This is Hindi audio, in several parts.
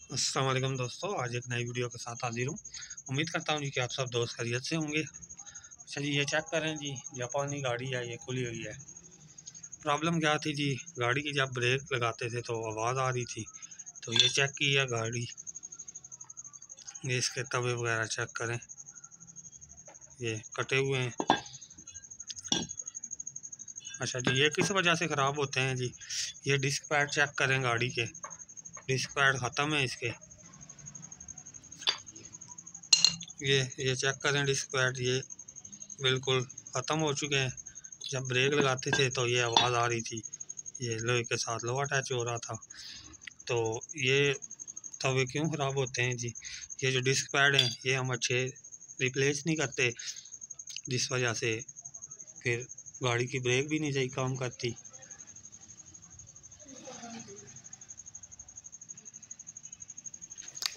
अस्सलाम वालेकुम दोस्तों, आज एक नई वीडियो के साथ हाजिर हूँ। उम्मीद करता हूँ जी कि आप सब दोस्त खैरियत से होंगे। अच्छा जी, ये चेक करें जी, जापानी गाड़ी है, ये खुली हुई है। प्रॉब्लम क्या थी जी, गाड़ी की जब ब्रेक लगाते थे तो आवाज़ आ रही थी। तो ये चेक की है गाड़ी, ये इसके तवे वगैरह चेक करें, ये कटे हुए हैं। अच्छा जी, ये किस वजह से ख़राब होते हैं जी, ये डिस्क पैड चेक करें गाड़ी के, डिस्क पैड ख़त्म है इसके। ये चेक करें डिस्क पैड, ये बिल्कुल ख़त्म हो चुके हैं। जब ब्रेक लगाते थे तो ये आवाज़ आ रही थी, ये लोहे के साथ लोहा अटैच हो रहा था। तो ये तवे क्यों ख़राब होते हैं जी, ये जो डिस्क पैड हैं ये हम अच्छे रिप्लेस नहीं करते, जिस वजह से फिर गाड़ी की ब्रेक भी नहीं सही काम करती।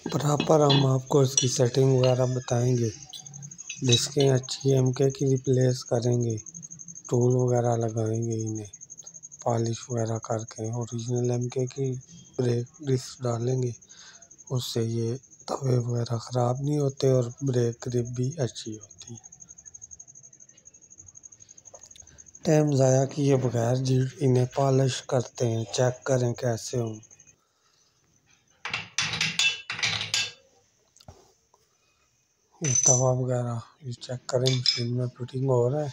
प्रॉपर हम आपको इसकी सेटिंग वगैरह बताएंगे। डिस्कें अच्छी एमके की रिप्लेस करेंगे, टूल वगैरह लगाएंगे, इन्हें पॉलिश वगैरह करके ओरिजिनल एमके की ब्रेक डिस्क डालेंगे। उससे ये तवे वगैरह ख़राब नहीं होते और ब्रेक ग्रिप भी अच्छी होती है। टाइम ज़ाया किए बगैर जी इन्हें पॉलिश करते हैं, चेक करें कैसे हों। ये तवा वगैरह ये चेक करें, मशीन में फिटिंग हो रहा है।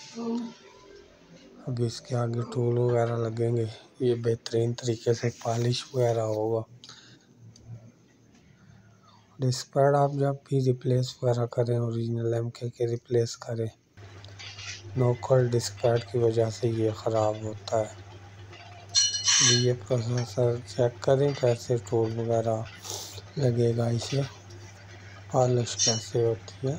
अब इसके आगे टूल वगैरह लगेंगे, ये बेहतरीन तरीके से पॉलिश वगैरह होगा। डिस्क पैड आप जब भी रिप्लेस वगैरह करें ओरिजिनल एमके के रिप्लेस करें, लोकल डिस्क पैड की वजह से ये ख़राब होता है। ये प्रोसेसर चेक करें कैसे टूल वगैरह लगेगा, इसे पॉलिश कैसे होती है।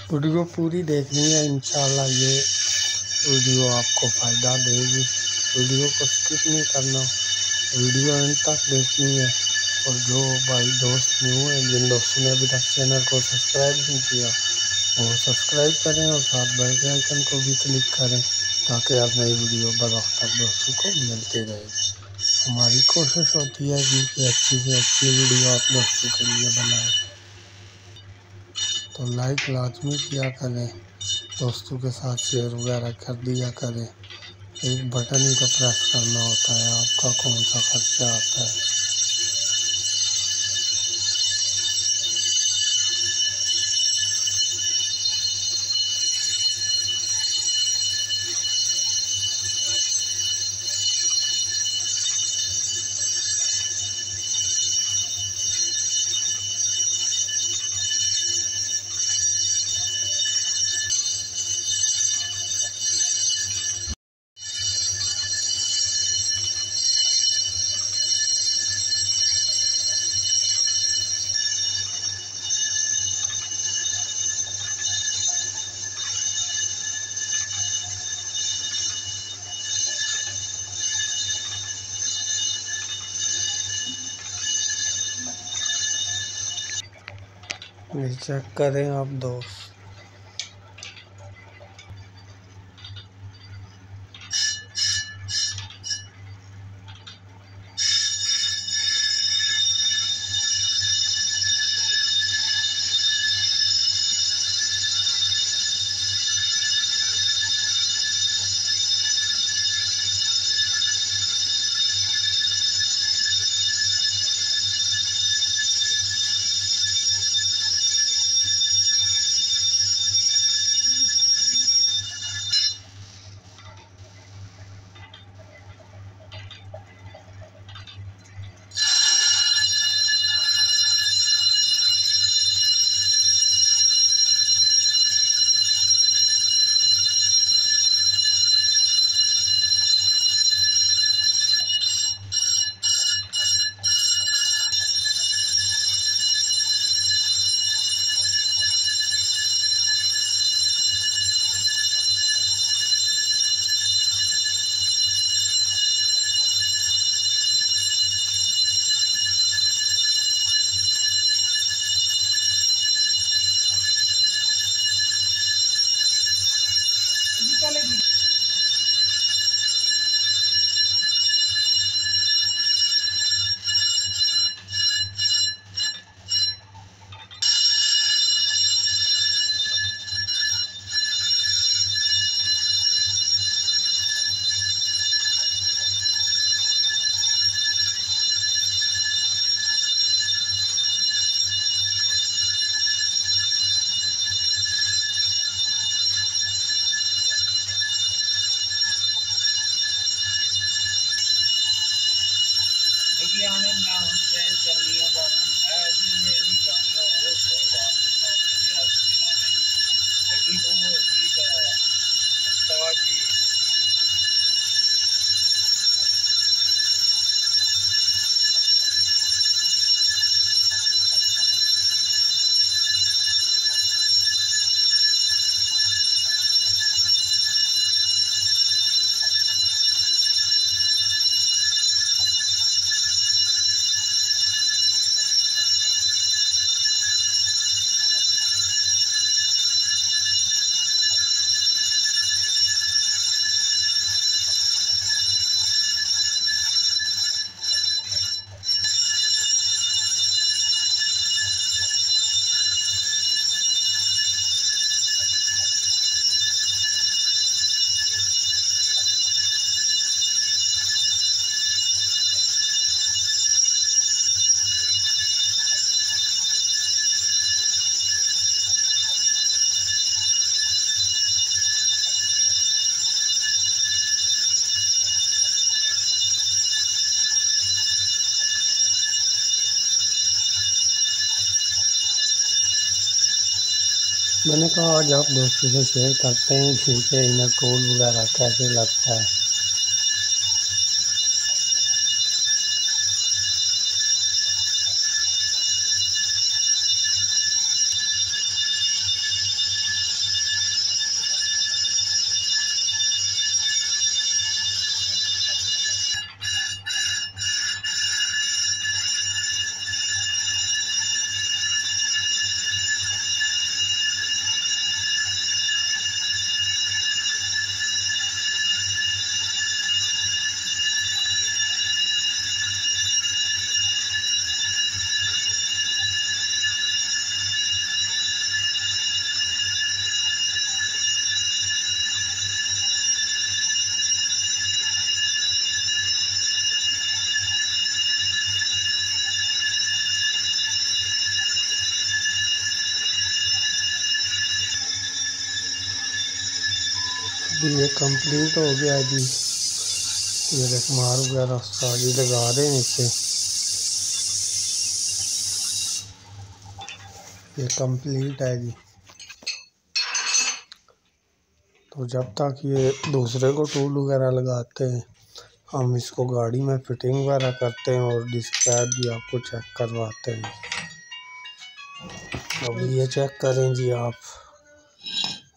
वीडियो पूरी देखनी है, इंशाल्लाह ये वीडियो आपको फ़ायदा देगी। वीडियो को स्किप नहीं करना, वीडियो एंड तक देखनी है। और जो भाई दोस्त न्यू हैं, जिन दोस्तों ने अभी तक चैनल को सब्सक्राइब नहीं किया वो सब्सक्राइब करें और साथ बेल के आइकन को भी क्लिक करें, ताकि आप नई वीडियो बरवक्त तक दोस्तों को मिलती रहेगी। हमारी कोशिश होती है कि अच्छी से अच्छी वीडियो आप दोस्तों के लिए बनाएं। तो लाइक लाजमी किया करें, दोस्तों के साथ शेयर वगैरह कर दिया करें। एक बटन ही तो प्रेस करना होता है, आपका कौन सा खर्चा आता है। ये चेक करें आप दोस्त। मैंने कहा आज आप दोस्तों से शेयर करते हैं कि इनर टूल वगैरह कैसे लगता है। अभी ये कंप्लीट हो गया जी। ये देख मार वगैरह सारी लगा रहे हैं इसे। ये कंप्लीट है जी। तो जब तक ये दूसरे को टूल वगैरह लगाते हैं हम इसको गाड़ी में फिटिंग वगैरह करते हैं और डिस्क पैड भी आपको चेक करवाते हैं। अब ये चेक करें जी, आप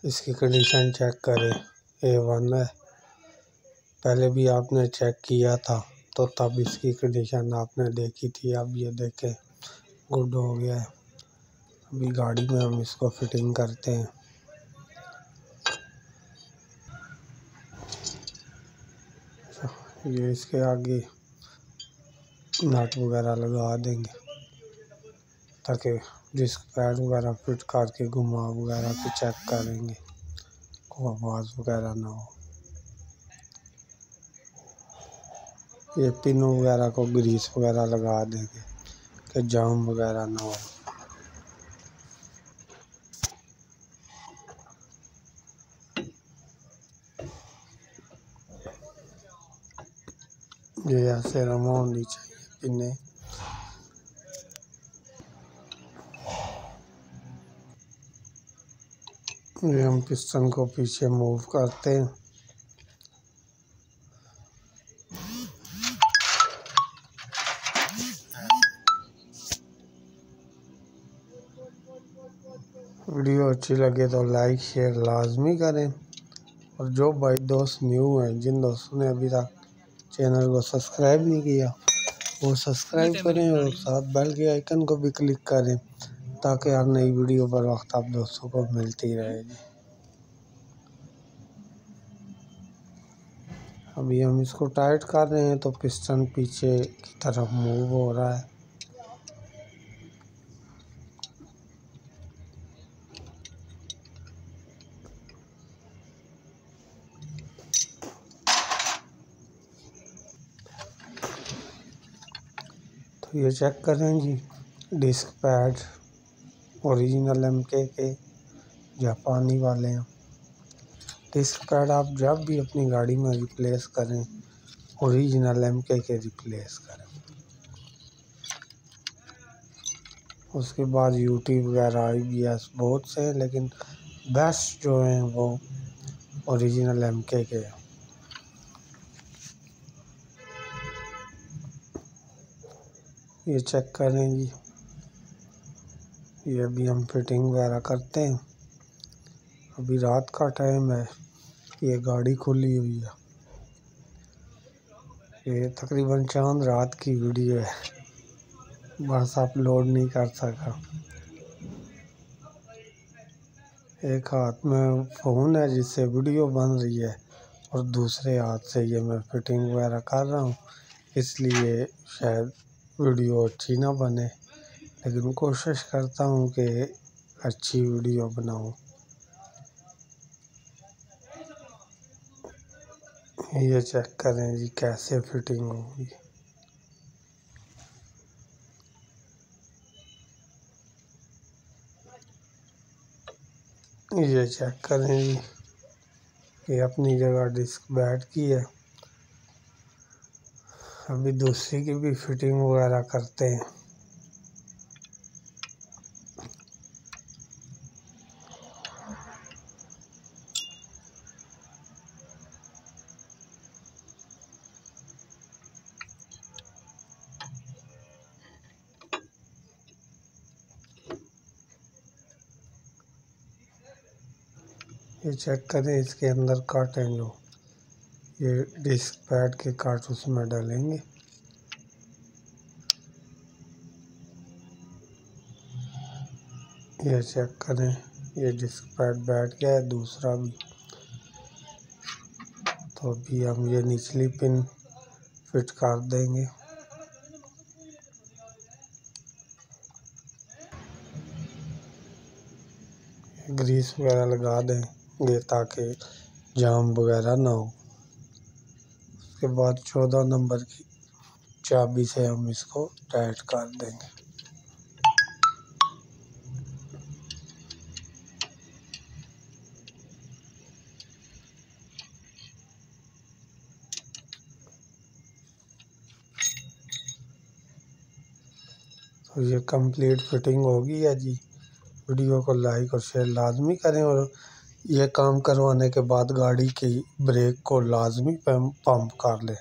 इसकी कंडीशन चेक करें, A1 है। पहले भी आपने चेक किया था तो तब इसकी कंडीशन आपने देखी थी। अब ये देखें गुड हो गया है। अभी गाड़ी में हम इसको फिटिंग करते हैं। ये इसके आगे नट वगैरह लगा देंगे ताकि डिस्क पैड वगैरह फिट करके घुमा वगैरह के चेक करेंगे, कोई आवाज़ वगैरह ना हो। ये पिन वगैरह को ग्रीस वगैरह लगा देंगे कि जाम वगैरह ना हो। ये ऐसे रमा होनी चाहिए पिने। ये हम पिस्टन को पीछे मूव करते हैं। वीडियो अच्छी लगे तो लाइक शेयर लाजमी करें, और जो भाई दोस्त न्यू हैं, जिन दोस्तों ने अभी तक चैनल को सब्सक्राइब नहीं किया वो सब्सक्राइब करें और साथ बेल के आइकन को भी क्लिक करें ताकि हर नई वीडियो पर वक्त आप दोस्तों को मिलती रहेगी। अभी हम इसको टाइट कर रहे हैं तो पिस्टन पीछे की तरफ मूव हो रहा है। तो ये चेक करें जी, डिस्क पैड ओरिजिनल MK के जापानी वाले हैं। डिस्क पैड आप जब भी अपनी गाड़ी में रिप्लेस करें ओरिजिनल MK के रिप्लेस करें। उसके बाद UT वगैरह IBS बहुत से हैं, लेकिन बेस्ट जो हैं वो ओरिजिनल MK के हैं। ये चेक करें जी, ये अभी हम फिटिंग वगैरह करते हैं। अभी रात का टाइम है, ये गाड़ी खुली हुई है। ये तकरीबन चांद रात की वीडियो है, बस अपलोड नहीं कर सका। एक हाथ में फ़ोन है जिससे वीडियो बन रही है और दूसरे हाथ से ये मैं फिटिंग वगैरह कर रहा हूँ, इसलिए शायद वीडियो अच्छी ना बने, लेकिन कोशिश करता हूँ कि अच्छी वीडियो बनाऊँ। ये चेक करें जी कैसे फिटिंग होगी। ये चेक करें जी, ये अपनी जगह डिस्क बैठ की है। अभी दूसरी की भी फिटिंग वगैरह करते हैं। ये चेक करें, इसके अंदर कट हैं जो ये डिस्क पैड के कट उसमें डालेंगे। ये चेक करें, ये डिस्क पैड बैठ गया है, दूसरा भी। तो अभी हम ये निचली पिन फिट कर देंगे। ग्रीस वगैरह लगा देंगे ताकि जाम वगैरह ना हो। उसके बाद 14 नंबर की चाबी से हम इसको टाइट कर देंगे। तो ये कंप्लीट फिटिंग होगी है जी। वीडियो को लाइक और शेयर लाजमी करें और ये काम करवाने के बाद गाड़ी की ब्रेक को लाजमी पंप कर लें।